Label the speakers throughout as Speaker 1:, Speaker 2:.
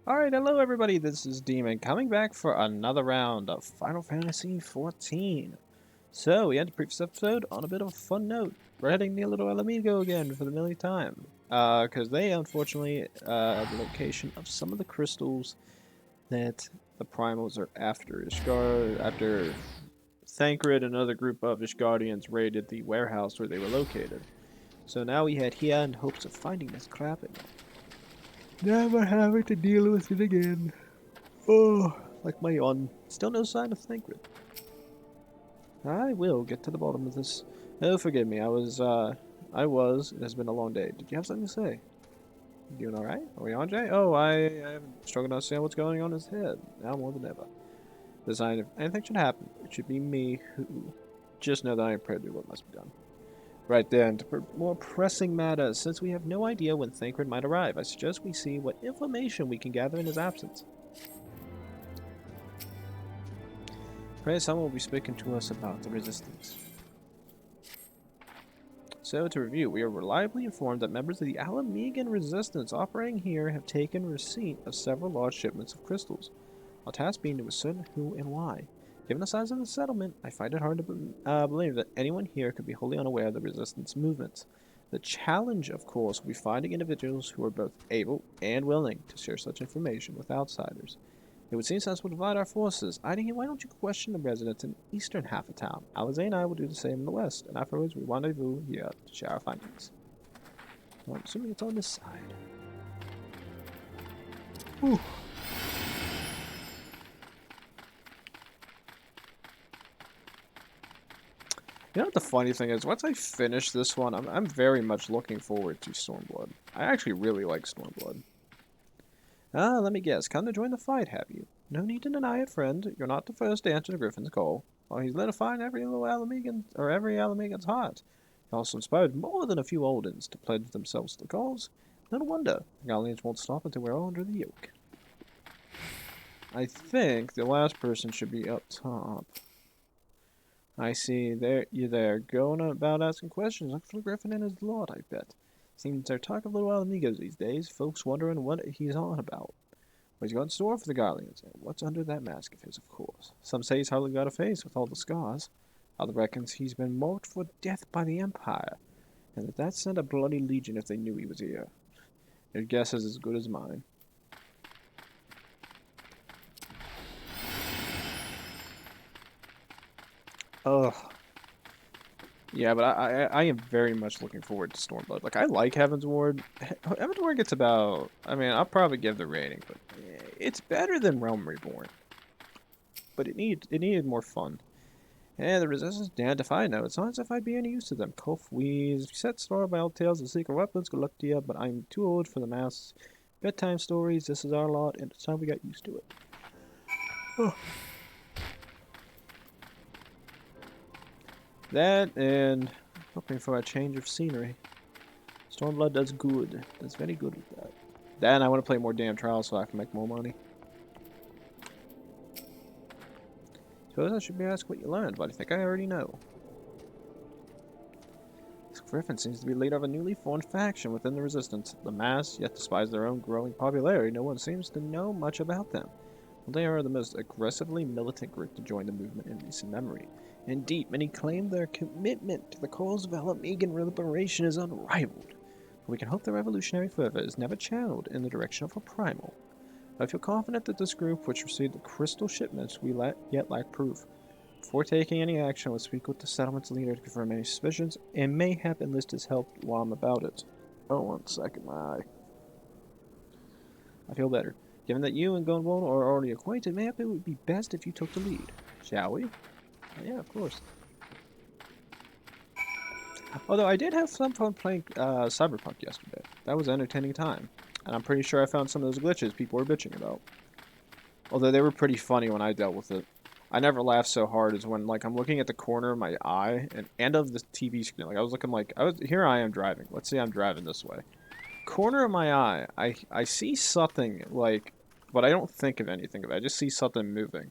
Speaker 1: Alright, hello everybody, this is Demon, coming back for another round of Final Fantasy XIV. So, we ended the previous episode on a bit of a fun note. We're heading near Little Alamigo again for the millionth time. Because they, unfortunately, the location of some of the crystals that the Primals are after. After Thancred and another group of Ishgardians raided the warehouse where they were located. So now we head here in hopes of finding this crap and never having to deal with it again. Oh, like my yawn. Still no sign of Thancred. I will get to the bottom of this. Oh, forgive me. It has been a long day. Did you have something to say? You doing alright? Are we on, Jay? Oh, I am struggling to understand what's going on in his head. Now more than ever. The sign if anything should happen, it should be me who. Just know that I am prepared to do what must be done. Right then, to more pressing matters, since we have no idea when Thancred might arrive, I suggest we see what information we can gather in his absence. Pray someone will be speaking to us about the resistance. So, to review, we are reliably informed that members of the Alamegan resistance operating here have taken receipt of several large shipments of crystals. Our task being to ascertain who and why. Given the size of the settlement, I find it hard to believe that anyone here could be wholly unaware of the resistance movements. The challenge, of course, will be finding individuals who are both able and willing to share such information with outsiders. It would seem sensible to divide our forces. Ida, why don't you question the residents in the eastern half of town? Alize and I will do the same in the west, and afterwards we rendezvous here to share our findings. Well, I'm assuming it's on this side. Whew. You know what the funny thing is? Once I finish this one, I'm very much looking forward to Stormblood. I actually really like Stormblood. Let me guess. Come to join the fight, have you? No need to deny it, friend. You're not the first to answer Griffin's call. Well, he's lit a fire in every little Alamegan, or every Alamegan's heart. He also inspired more than a few Oldens to pledge themselves to the cause. No wonder the Garleans won't stop until we're all under the yoke. I think the last person should be up top. I see. You're there, going about asking questions. Look for Griffin and his lot, I bet. Seems they're talk of little Alamigos these days. Folks wondering what he's on about. What he's got in store for the Garleans, and what's under that mask of his, of course. Some say he's hardly got a face with all the scars. Other reckons he's been marked for death by the Empire, and that sent a bloody legion if they knew he was here. Your guess is as good as mine. Ugh. Yeah, but I am very much looking forward to Stormblood. Like, I like Heavensward. Heavensward gets about... I mean, I'll probably give the rating, but it's better than Realm Reborn. But it needed more fun. And the resistance, damned if I know. It's not as if I'd be any use to them. Cough, wheeze, set store by old tales of secret weapons, good luck to you, but I'm too old for the mass. Bedtime stories, this is our lot, and it's time we got used to it. Oh. That, and hoping for a change of scenery. Stormblood does good. Does very good with that. Then I want to play more damn trials so I can make more money. Suppose I should be asked what you learned, but I think I already know. This Griffin seems to be leader of a newly formed faction within the Resistance. The mass, yet despite their own growing popularity, no one seems to know much about them. They are the most aggressively militant group to join the movement in recent memory. Indeed, many claim their commitment to the cause of Alamegan liberation is unrivaled. But we can hope the revolutionary fervor is never channeled in the direction of a primal. I feel confident that this group, which received the crystal shipments, we yet lack proof. Before taking any action, let's speak with the settlement's leader to confirm any suspicions, and mayhap enlist his help while I'm about it. Oh, 1 second, my eye. I feel better. Given that you and Gunwald are already acquainted, mayhap it would be best if you took the lead. Shall we? Yeah, of course. Although I did have some fun playing Cyberpunk yesterday. That was an entertaining time. And I'm pretty sure I found some of those glitches people were bitching about. Although they were pretty funny when I dealt with it. I never laughed so hard as when, like, I'm looking at the corner of my eye and of the TV screen. Like, I was looking like, here I am driving. Let's say I'm driving this way. Corner of my eye, I see something, like, but I don't think of anything of it. I just see something moving.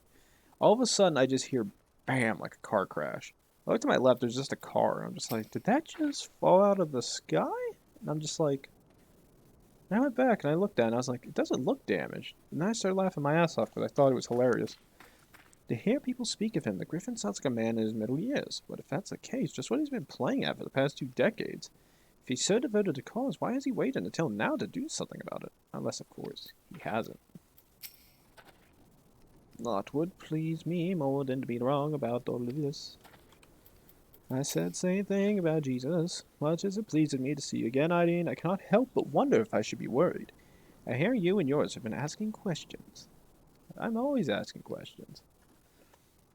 Speaker 1: All of a sudden, I just hear bam, like a car crash. I look to my left, there's just a car. I'm just like, did that just fall out of the sky? And I'm just like, I went back and I looked at it and I was like, it doesn't look damaged. And then I started laughing my ass off because I thought it was hilarious. To hear people speak of him, the Griffin sounds like a man in his middle years. But if that's the case, just what he's been playing at for the past 2 decades. If he's so devoted to cause, why has he waited until now to do something about it? Unless, of course, he hasn't. Naught would please me more than to be wrong about all of this. I said same thing about Jesus. Much as it pleases me to see you again, Hydaelyn, I cannot help but wonder if I should be worried. I hear you and yours have been asking questions. I'm always asking questions.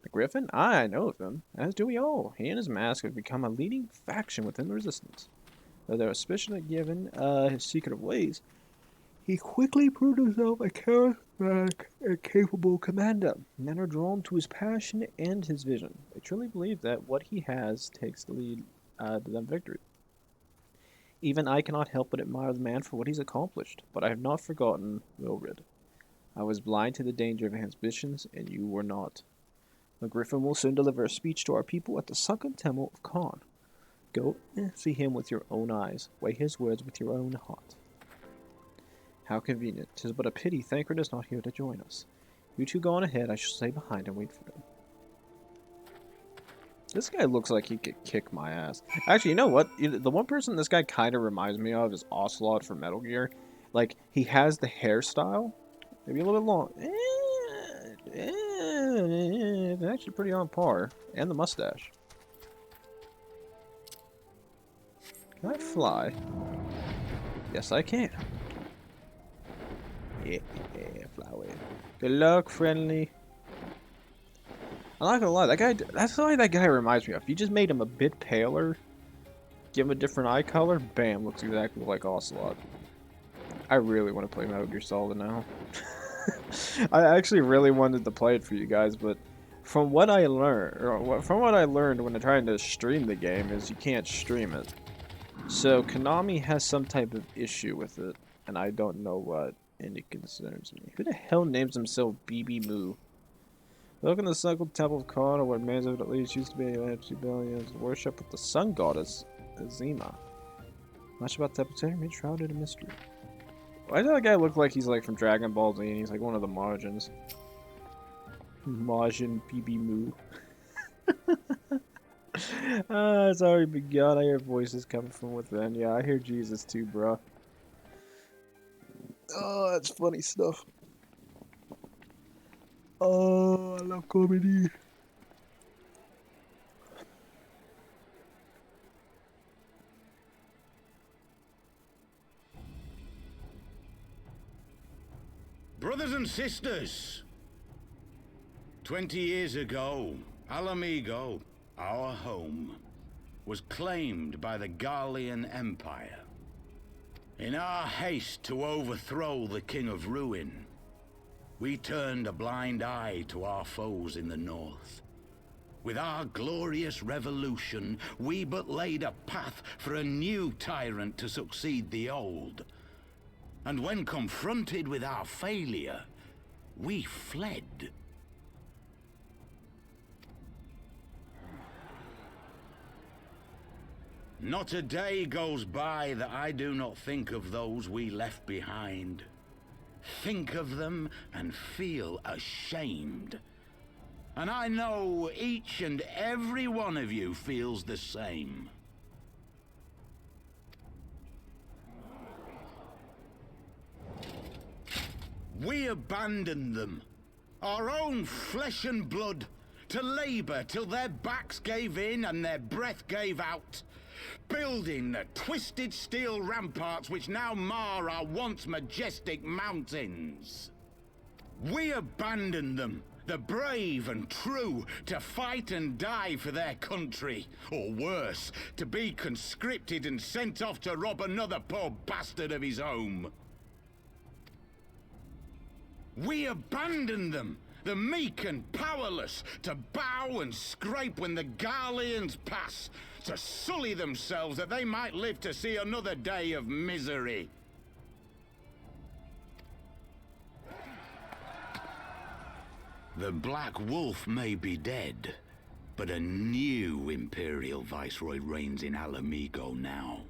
Speaker 1: The Griffin? I know of him, as do we all. He and his mask have become a leading faction within the Resistance. Though they are especially given his secretive ways, he quickly proved himself a charismatic and capable commander. Men are drawn to his passion and his vision. They truly believe that what he has takes the lead to them victory. Even I cannot help but admire the man for what he's accomplished, but I have not forgotten Wilrid. I was blind to the danger of his ambitions, and you were not. The Griffin will soon deliver a speech to our people at the sunken temple of Khan. Go and see him with your own eyes. Weigh his words with your own heart. How convenient. 'Tis but a pity Thancred is not here to join us. You two go on ahead, I shall stay behind and wait for him. This guy looks like he could kick my ass. Actually, you know what? The one person this guy kind of reminds me of is Ocelot from Metal Gear. Like, he has the hairstyle. Maybe a little bit long. It's actually pretty on par. And the mustache. Can I fly? Yes, I can. Yeah, fly away. Good luck, friendly. I'm not gonna lie, that guy, that's why that guy reminds me of. If you just made him a bit paler, give him a different eye color, bam, looks exactly like Ocelot. I really want to play Metal Gear Solid now. I actually really wanted to play it for you guys, but from what I learned, when I'm trying to stream the game, is you can't stream it. So Konami has some type of issue with it, and I don't know what, and it concerns me. Who the hell names himself BB Moo? Look in the sunken temple of Khan, or what man's of at least used to be a billions, worship with the sun goddess, Azima. Much about the episode remains shrouded in mystery. Why does that guy look like he's like from Dragon Ball Z and he's like one of the Margins? Majin BB Moo. It's already begun. I hear voices coming from within. Yeah, I hear Jesus too, bro. Oh, that's funny stuff. Oh, I love comedy.
Speaker 2: Brothers and sisters, 20 years ago, Alamigo, our home, was claimed by the Garlean Empire. In our haste to overthrow the King of Ruin, we turned a blind eye to our foes in the north. With our glorious revolution, we but laid a path for a new tyrant to succeed the old. And when confronted with our failure, we fled. Not a day goes by that I do not think of those we left behind. Think of them and feel ashamed. And I know each and every one of you feels the same. We abandoned them, our own flesh and blood, to labor till their backs gave in and their breath gave out, building the twisted steel ramparts which now mar our once majestic mountains. We abandoned them, the brave and true, to fight and die for their country, or worse, to be conscripted and sent off to rob another poor bastard of his home. We abandoned them, the meek and powerless, to bow and scrape when the Garleans pass, to sully themselves that they might live to see another day of misery. The Black Wolf may be dead, but a new Imperial Viceroy reigns in Alamigo now.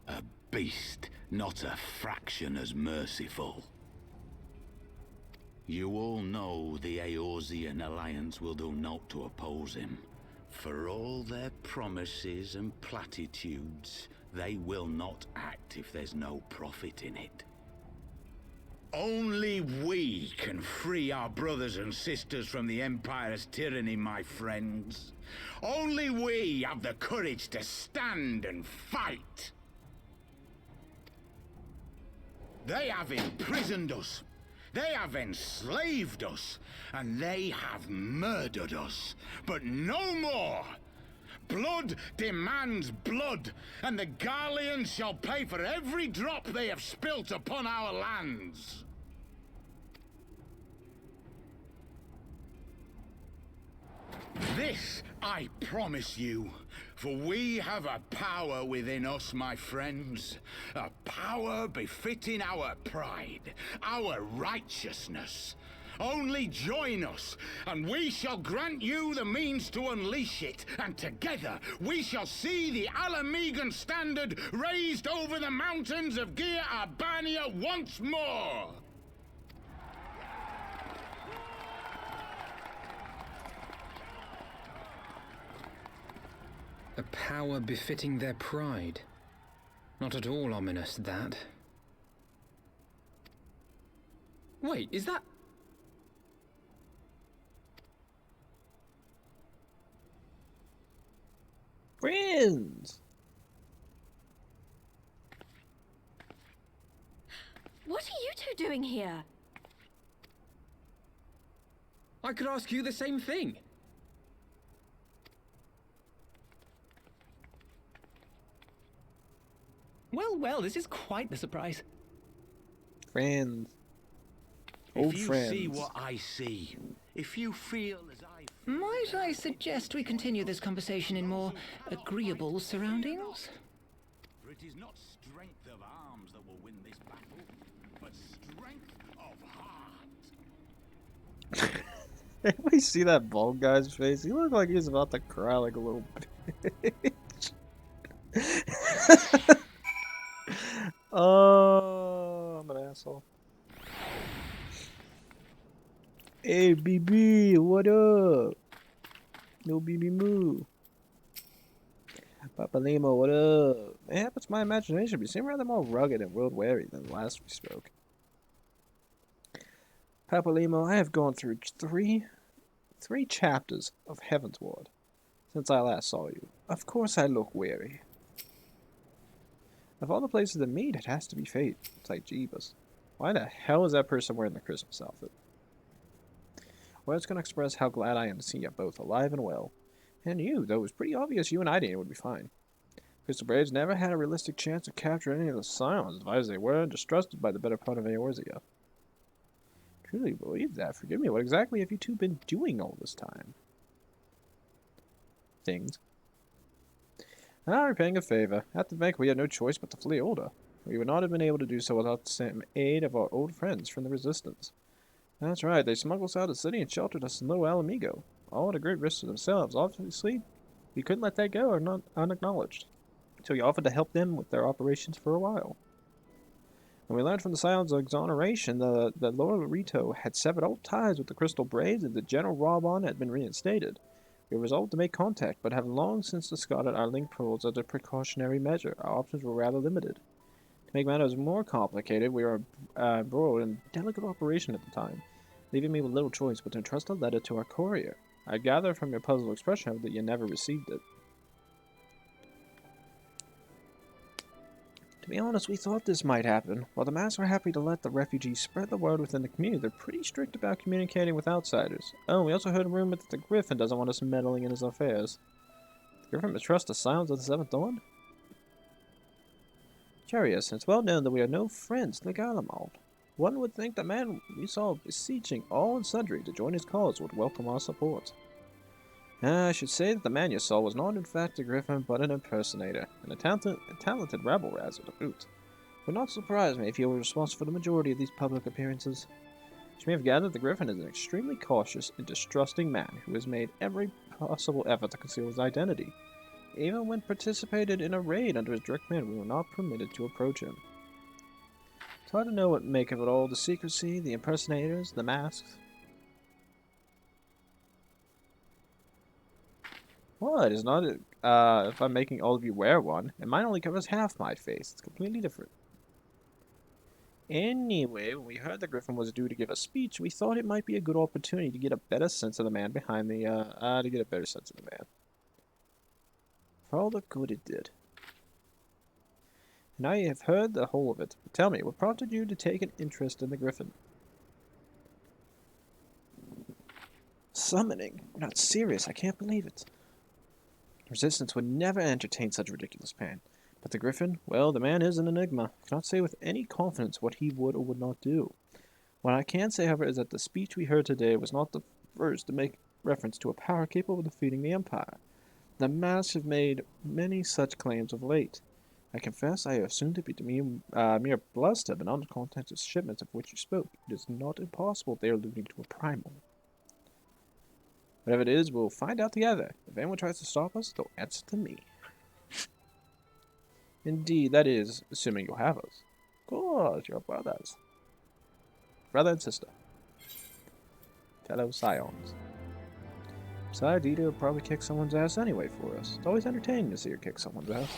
Speaker 2: A beast not a fraction as merciful. You all know the Eorzean alliance will do naught to oppose him. For all their promises and platitudes, they will not act if there's no profit in it. Only we can free our brothers and sisters from the Empire's tyranny, my friends. Only we have the courage to stand and fight. They have imprisoned us. They have enslaved us. And they have murdered us. But no more! Blood demands blood, and the Garleans shall pay for every drop they have spilt upon our lands. This I promise you, for we have a power within us, my friends. A power befitting our pride, our righteousness. Only join us, and we shall grant you the means to unleash it, and together we shall see the Alamegan standard raised over the mountains of Gia Albania once more!
Speaker 3: A power befitting their pride. Not at all ominous, that. Wait, is that...
Speaker 1: Friends!
Speaker 4: What are you two doing here?
Speaker 3: I could ask you the same thing.
Speaker 5: Well, this is quite the surprise.
Speaker 1: Friends. Old
Speaker 2: If you
Speaker 1: friends.
Speaker 2: see what I see, if you feel as I feel...
Speaker 5: Might I suggest we continue this conversation in more agreeable surroundings?
Speaker 2: For it is not strength of arms that will win this battle, but strength of heart.
Speaker 1: Anybody see that bald guy's face? He looked like he's about to cry like a little bitch. Oh, I'm an asshole. Hey, BB, what up? No BB moo. Papa Limo, what up? Man, it's my imagination, but you seem rather more rugged and world-weary than the last we spoke. Papa Limo, I have gone through three chapters of Heavensward since I last saw you. Of course I look weary. Of all the places to meet, it has to be fate. It's like Jeebus. Why the hell is that person wearing the Christmas outfit? Words can express how glad I am to see you both alive and well. And you, though it was pretty obvious you and Hydaelyn would be fine. Crystal Braves never had a realistic chance to capture any of the Scions, as they were distrusted by the better part of Eorzea. Truly believe that. Forgive me, what exactly have you two been doing all this time? Things. Repaying a favor. At the bank we had no choice but to flee Olda. We would not have been able to do so without the aid of our old friends from the Resistance. That's right, they smuggled us out of the city and sheltered us in Little Alamigo. All at a great risk to themselves. Obviously, we couldn't let that go unacknowledged. So we offered to help them with their operations for a while. When we learned from the Scion's exoneration that Lord Rito had severed all ties with the Crystal Braves and that General Robon had been reinstated, we resolved to make contact, but have long since discarded our link pearls as a precautionary measure. Our options were rather limited. To make matters more complicated, we were embroiled in a delicate operation at the time, leaving me with little choice but to entrust a letter to our courier. I gather from your puzzled expression that you never received it. To be honest, we thought this might happen. While the Mass were happy to let the refugees spread the word within the community, they're pretty strict about communicating with outsiders. Oh, we also heard a rumor that the Griffin doesn't want us meddling in his affairs. The Griffin mistrusts the Scions of the Seventh Dawn? Curious, it's well known that we are no friends to the Garlemald. One would think the man we saw beseeching all and sundry to join his cause would welcome our support. I should say that the man you saw was not in fact a Griffin, but an impersonator, and a talented rabble-rouser to boot. It would not surprise me if he were responsible for the majority of these public appearances. As you may have gathered, the Griffin is an extremely cautious and distrusting man who has made every possible effort to conceal his identity. even when participated in a raid under his direct command, we were not permitted to approach him. It's hard to know what to make of it all. The secrecy, the impersonators, the masks. What? It's not if I'm making all of you wear one. And mine only covers half my face. It's completely different. Anyway, when we heard that Griffin was due to give a speech, we thought it might be a good opportunity to get a better sense of the man behind the, to get a better sense of the man. For all the good it did. Now you have heard the whole of it. But tell me, what prompted you to take an interest in the Griffin? Summoning? You're not serious. I can't believe it. Resistance would never entertain such ridiculous plan. But the Griffin, well, the man is an enigma. I cannot say with any confidence what he would or would not do. What I can say, however, is that the speech we heard today was not the first to make reference to a power capable of defeating the Empire. The Masks have made many such claims of late. I confess I assumed it to be mere bluster, but on the contents of shipments of which you spoke, it is not impossible they are alluding to a primal. Whatever it is, we'll find out together. If anyone tries to stop us, they'll answer to me. Indeed, that is, assuming you'll have us. Of course, you're brothers. Brother and sister. Fellow Scions. Besides, Ida will probably kick someone's ass anyway for us. It's always entertaining to see her kick someone's ass.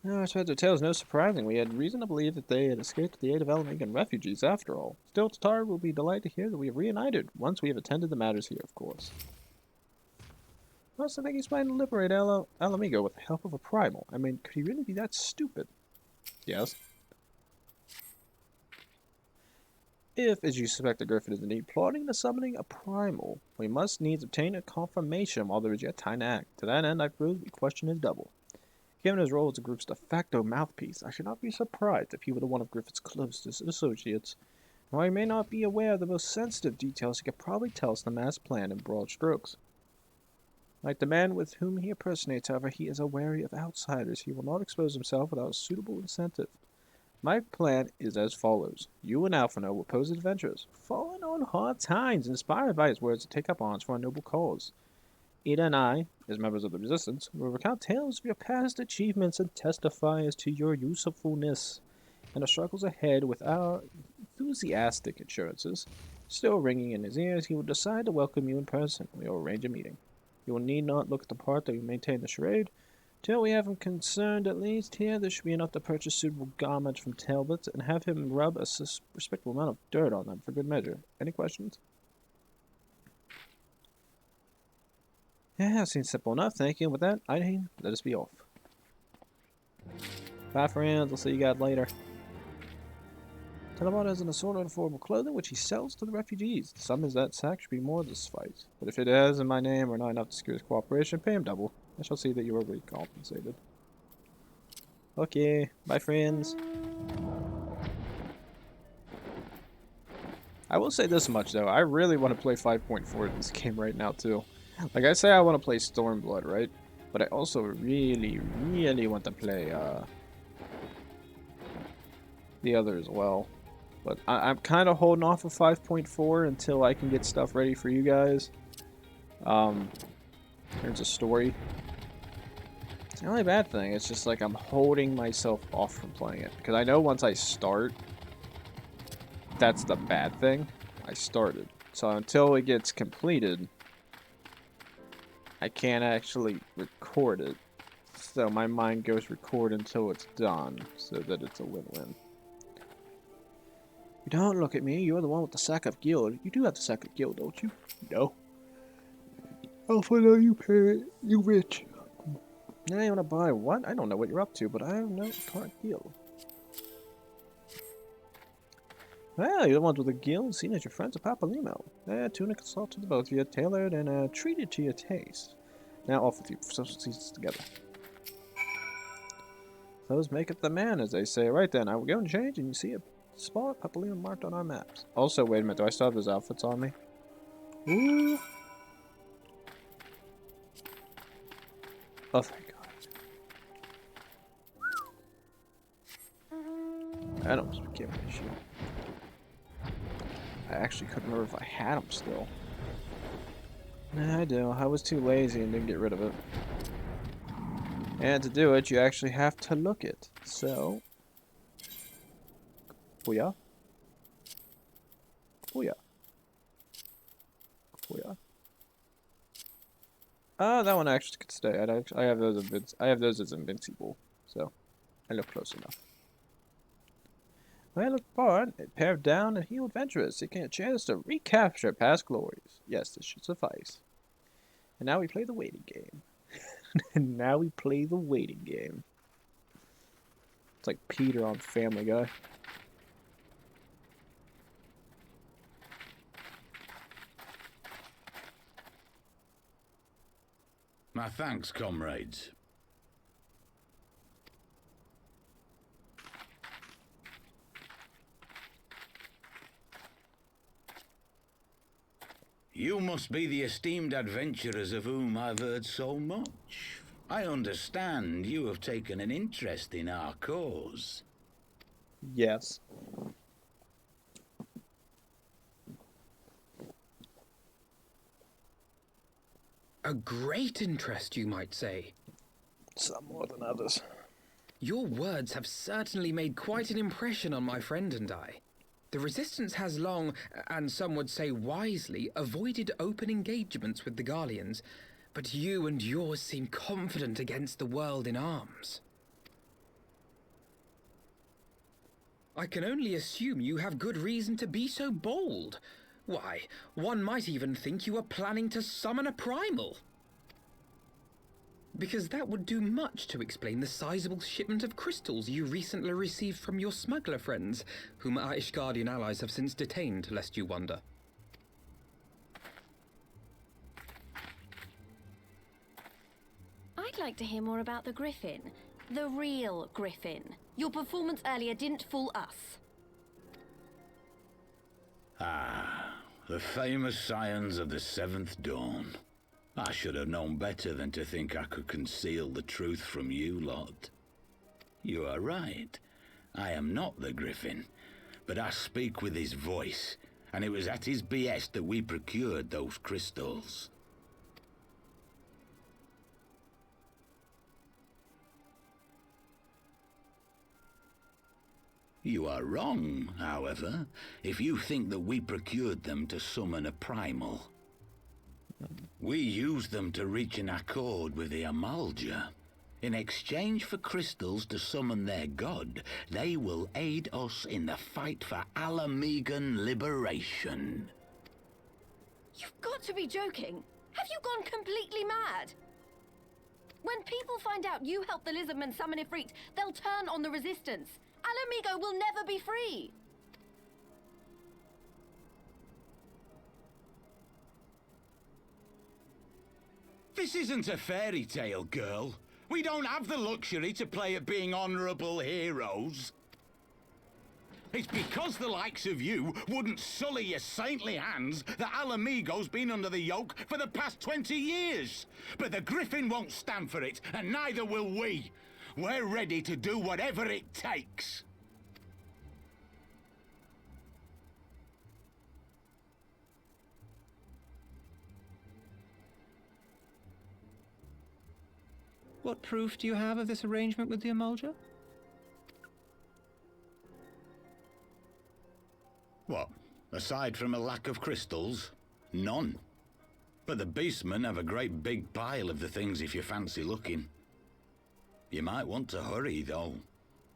Speaker 1: No, as far as the tale is no surprising. We had reason to believe that they had escaped with the aid of Alamegan refugees after all. Still, Tatar will be delighted to hear that we have reunited, once we have attended the matters here, of course. I also think he's planning to liberate Alamigo with the help of a primal. I mean, could he really be that stupid? Yes. If, as you suspect, the Griffin is indeed plotting the summoning a primal, we must needs obtain a confirmation while there is yet time to act. To that end, I propose we question his double. Given his role as the group's de facto mouthpiece, I should not be surprised if he were one of Griffin's closest associates. While he may not be aware of the most sensitive details, he could probably tell us the mass plan in broad strokes. Like the man with whom he impersonates, however, he is wary of outsiders. He will not expose himself without a suitable incentive. My plan is as follows. You and Alphino will pose as adventurers, falling on hard times, inspired by his words to take up arms for a noble cause. Ada and I, as members of the Resistance, will recount tales of your past achievements and testify as to your usefulness and the struggles ahead. With our enthusiastic assurances still ringing in his ears, he will decide to welcome you in person. We will arrange a meeting. You will need not look at the part that we maintain the charade. Till we have him concerned, at least here, there should be enough to purchase suitable garments from Talbot and have him rub a respectable amount of dirt on them for good measure. Any questions? Yeah, seems simple enough. Thank you. With that, Hydaelyn, let us be off. Bye, friends. I'll see you guys later. Talbot has an assortment of affordable clothing which he sells to the refugees. The sum is that sack should be more to suffice. But if it has in my name or not enough to secure his cooperation, pay him double. I shall see that you are recompensated. Okay, bye friends. I will say this much though, I really want to play 5.4 in this game right now too. Like I say I want to play Stormblood, right? But I also really want to play the other as well. But I'm kind of holding off of 5.4 until I can get stuff ready for you guys. There's a story. It's the only bad thing. It's just like I'm holding myself off from playing it. Because I know once I start, that's the bad thing. I started. So until it gets completed, I can't actually record it. So my mind goes record until it's done. So that it's a win-win. You don't look at me. You're the one with the sack of guild. You do have the sack of guild, don't you? No. Alpha, no, you pay. You rich. Now you want to buy what? I don't know what you're up to, but I have no part guild. Well, you're the ones with the guild, seen as your friends at Papalimo. Tunic assaulted the both of you, tailored and treated to your taste. Now off with you, for social seasons together. Those make up the man, as they say. Right then, I will go and change, and you see a spot Papalimo marked on our maps. Also, wait a minute, do I still have those outfits on me? Ooh. Oh, thank God. That almost became an issue. I actually couldn't remember if I had them still. I do. I was too lazy and didn't get rid of it. And to do it, you actually have to look it. So, booyah. Booyah. Booyah. That one actually could stay. I have those. I have those as invincible. So, I look close enough. Well, look apart, a pair of down and heel adventurers seeking a chance to recapture past glories. Yes, this should suffice. And now we play the waiting game. And now we play the waiting game. It's like Peter on Family Guy.
Speaker 2: My thanks, comrades. You must be the esteemed adventurers of whom I've heard so much. I understand you have taken an interest in our cause.
Speaker 1: Yes.
Speaker 3: A great interest, you might say.
Speaker 1: Some more than others.
Speaker 3: Your words have certainly made quite an impression on my friend and I. The Resistance has long, and some would say wisely, avoided open engagements with the Garleans, but you and yours seem confident against the world in arms. I can only assume you have good reason to be so bold. Why, one might even think you are planning to summon a primal. Because that would do much to explain the sizable shipment of crystals you recently received from your smuggler friends, whom our Ishgardian allies have since detained, lest you wonder.
Speaker 4: I'd like to hear more about the Griffin. The real Griffin. Your performance earlier didn't fool us.
Speaker 2: Ah, the famous scions of the Seventh Dawn. I should have known better than to think I could conceal the truth from you lot. You are right. I am not the Griffin, but I speak with his voice, and it was at his behest that we procured those crystals. You are wrong, however, if you think that we procured them to summon a primal. We used them to reach an accord with the Amalja. In exchange for crystals to summon their god, they will aid us in the fight for Alamegan liberation.
Speaker 4: You've got to be joking. Have you gone completely mad? When people find out you helped the Lizardmen summon Ifrit, they'll turn on the Resistance. Alamigo will never be free.
Speaker 2: This isn't a fairy tale, girl. We don't have the luxury to play at being honorable heroes. It's because the likes of you wouldn't sully your saintly hands that Alamigo's been under the yoke for the past 20 years. But the Griffin won't stand for it, and neither will we. We're ready to do whatever it takes.
Speaker 5: What proof do you have of this arrangement with the Amalja?
Speaker 2: What? Aside from a lack of crystals? None. But the beastmen have a great big pile of the things if you fancy looking. You might want to hurry, though.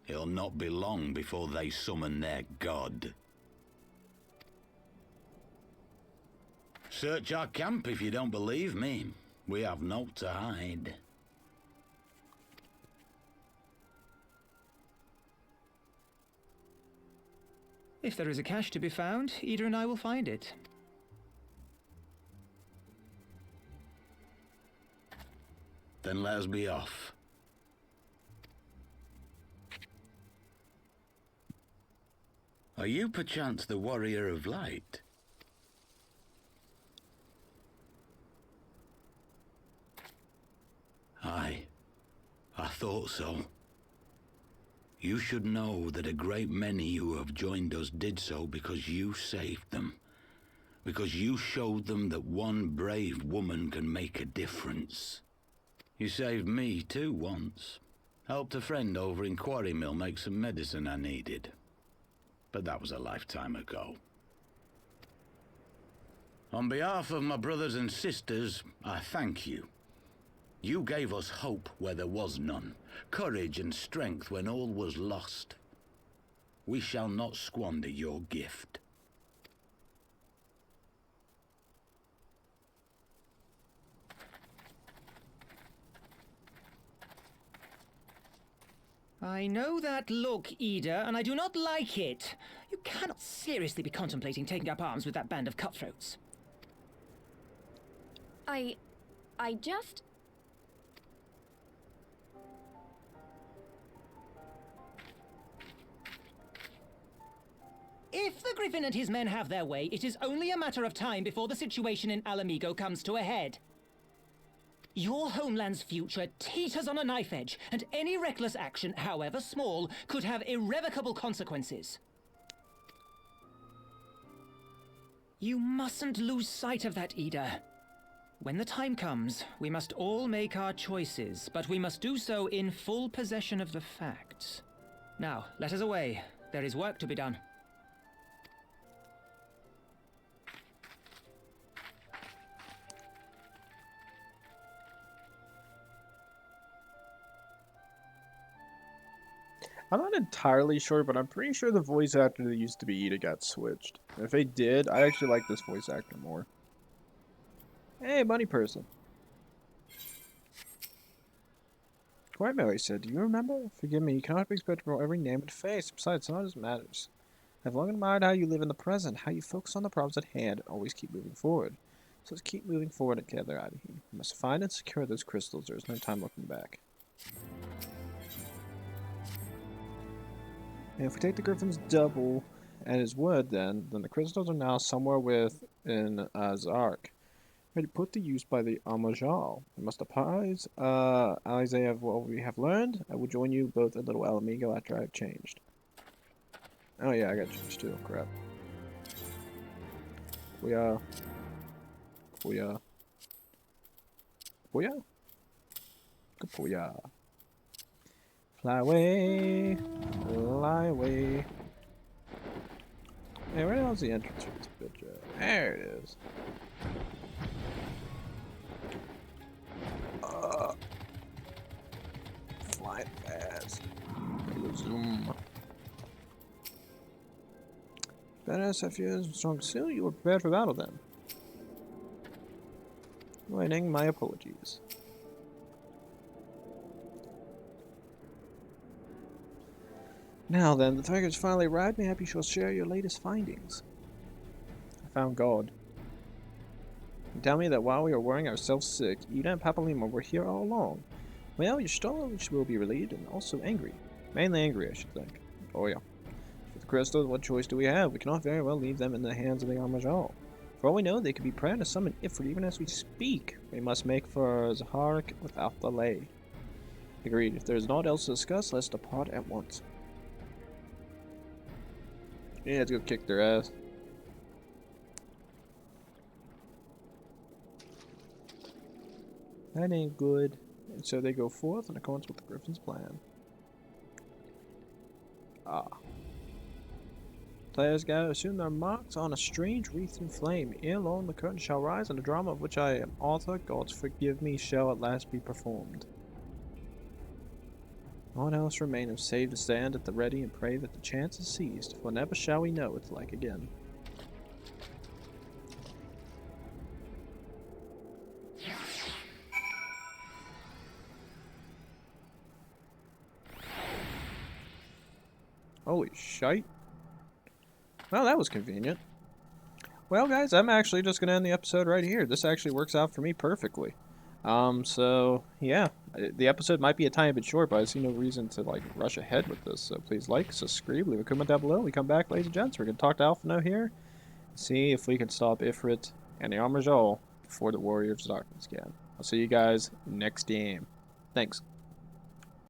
Speaker 2: It'll not be long before they summon their god. Search our camp if you don't believe me. We have naught to hide.
Speaker 5: If there is a cache to be found, Ida and I will find it.
Speaker 2: Then let us be off. Are you perchance the Warrior of Light? Aye, I thought so. You should know that a great many who have joined us did so because you saved them. because you showed them that one brave woman can make a difference. You saved me too once. Helped a friend over in Quarry Mill make some medicine I needed. But that was a lifetime ago. On behalf of my brothers and sisters, I thank you. You gave us hope where there was none, courage and strength when all was lost. We shall not squander your gift.
Speaker 5: I know that look, Ida, and I do not like it. You cannot seriously be contemplating taking up arms with that band of cutthroats.
Speaker 4: I just...
Speaker 5: If the Griffin and his men have their way, it is only a matter of time before the situation in Alamigo comes to a head. Your homeland's future teeters on a knife edge, and any reckless action, however small, could have irrevocable consequences. You mustn't lose sight of that, Ida. When the time comes, we must all make our choices, but we must do so in full possession of the facts. Now, let us away. There is work to be done.
Speaker 1: I'm not entirely sure, but I'm pretty sure the voice actor that used to be Ida got switched. If they did, I actually like this voice actor more. Hey, bunny person. Quite Mary said, do you remember? Forgive me, you cannot be expected to know every name and face. Besides, none of this matters. I've long admired how you live in the present, how you focus on the problems at hand, and always keep moving forward. So let's keep moving forward and gather out of here. We must find and secure those crystals. There's no time looking back. And if we take the Griffin's double at his word, then the crystals are now somewhere within Zark, ready to put to use by the Amajal. We must apprise Eorzea of what we have learned. I will join you both at Little Alamigo after I have changed. Oh yeah, I got changed too. Crap. Booyah. Booyah. Booyah. Good booyah. Fly away, fly away. Hey, where the hell's the entrance for this bitch at? There it is. Flying fast. Zoom. Badass, I feel strong still. You were prepared for battle then. Waiting, my apologies. Now then, the Tiger's finally arrived. Maybe you shall share your latest findings. I found God. You tell me that while we were worrying ourselves sick, Ida and Papalima were here all along. Well, your storage will be relieved and also angry. Mainly angry, I should think. Oh yeah. With the crystals, what choice do we have? We cannot very well leave them in the hands of the Amajal. For all we know, they could be preparing to summon Ifrit even as we speak. We must make for Zaharik without delay. Agreed. If there is naught else to discuss, let's depart at once. Yeah, let's go kick their ass. That ain't good. And so they go forth in accordance with the Griffin's plan. Ah. Players gather assume their marks on a strange wreath in flame. Ere long the curtain shall rise, and the drama of which I am author, God's forgive me, shall at last be performed. Naught else remaineth save to stand at the ready and pray that the chance is seized, for never shall we know its like again. Holy shite. Well, that was convenient. Well, guys, I'm actually just going to end the episode right here. This actually works out for me perfectly. So, yeah. The episode might be a tiny bit short, but I see no reason to, like, rush ahead with this. So please like, subscribe, leave a comment down below. We come back, ladies and gents. We're going to talk to Alphino here. See if we can stop Ifrit and the Amajal before the Warriors of Darkness can. I'll see you guys next game. Thanks.